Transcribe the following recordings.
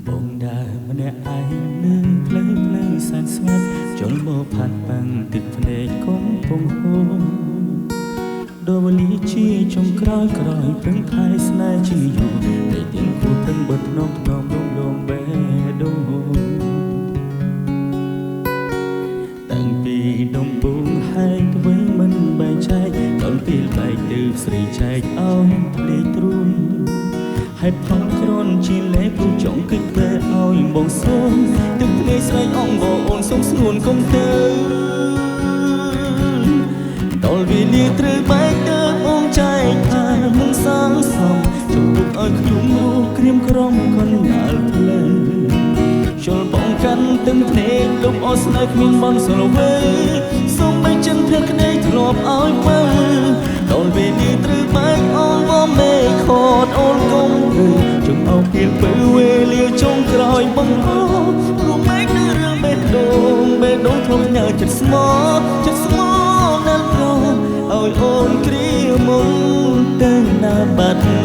បងដើរម្នាក់ឯងនឹងផ្លូវសែនស្ងាត់ជលមកផាត់បាំងទឹកភ្នែកកំពុងហូរដូវលីជាចុងក្រោយព្រឹងថែស្នេហ៍ជាយូរតែទៀងគូព្រឹងបត់ភ្នំលងបេះដូងតាំងពីដំបូងហែកទៅវិញមិនបែកចែកដល់ពេលបែកទៅស្រីចែកឲ្យភ្លេចទ្រូងហើយផងក្រនជាលេខចង់គិតតែឲ្យបងសូមទឹកភ្នែកស្រីអងបងអូនសុំស្ងួនកុំទៅដល់វេលាត្រូវបែកទៅអូនចែកថាមិនសងសំជុំទុកឲ្យខ្ញុំរួចក្រៀមក្រំកណ្ដាលផ្លូវជលបងកាន់ទឹកភ្នែកលុបអស់ស្នេហ៍គ្មានបនសល់វេសូមបីចិនភក្តីធ្លាប់ឲ្យមើលដល់វេលាត្រូវបែកអូនបងមេខតអូនកុំទៅជុំអោពីពេលវេលាចុងក្រោយបងអូរួមឯងនៅរឿងបេះដូងធ្លាប់ញ៉ាចិត្តស្មោណាស់ប្រឲ្យអូនគ្រាមុនតែណាបាត់ទៅ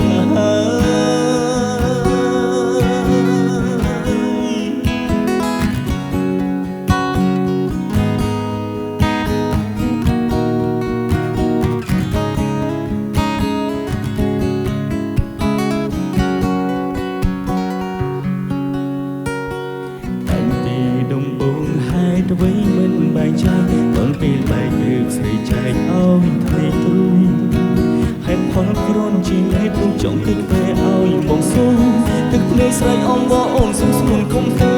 វិញមិនបែកចាយដល់ពេលបែកលើកស្រីចែកឲ្យភ្លេចទ្រូងហើយផលក្រនជាលេខពុំចង់គិតពេលឲ្យបងសូមទឹកភ្នែកស្រីអងបងអូនសុំស្ងួនកុំទៅ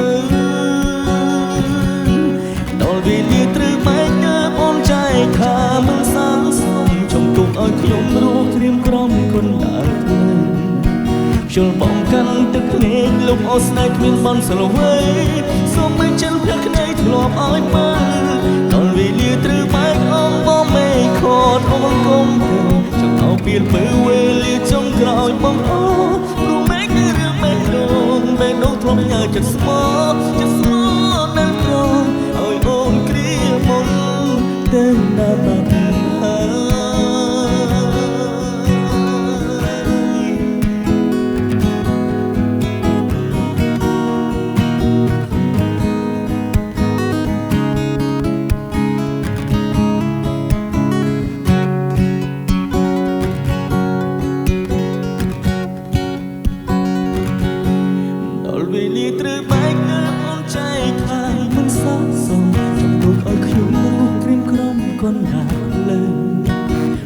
ដល់វេលាត្រូវបែកទៅអូនចែកថាមិនសាងសុំចង់ទុកឲ្យខ្ញុំរស់ក្រៀមក្រំគុនដើរទៅជលបងកាន់ទឹកភ្នែកលុបអស់ស្នេហ៍គ្មានបនសល់វេសូមមិនចិនភក្តីធ្លាប់ឲ្យមើលដល់វេលាត្រូវបែកអងបងមេខតអូនកុំទៅចង់ឲ្យពីពេលវេលាចុងក្រោយបងអូរួមមេឃនៅរឿងបេះដូងធ្លាប់ញ៉ាចិត្តស្មោណាស់ប្រឲ្យអូនគ្រាមុនតែណាបាត់វេលាត្រូវបែកទៅអូនចែកថាមិនសោកសុំចំទុកឲ្យខ្ញុំរស់ក្រៀមក្រំកណ្ដាលលើ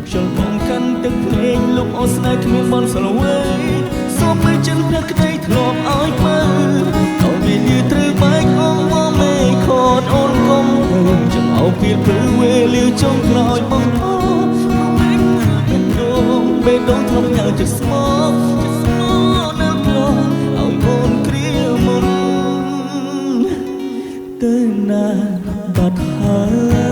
ខ្យល់បងកាន់ទឹកភ្នែកលុបអស់ស្នេហ៍គ្មានបនសល់វេសូមមិនចិនភក្តីធ្លាប់ឲ្យមើលដល់វេលាត្រូវបែកអងបងមេខតអូនកុំទៅចង់ឲ្យពេលវេលាចុងក្រោយបងអូរួមឯងបេះដូងធ្លាប់ញ៉ាចិត្តស្មោណាស់ប្រឲ្យអូនទៅណាបាត់ហើយ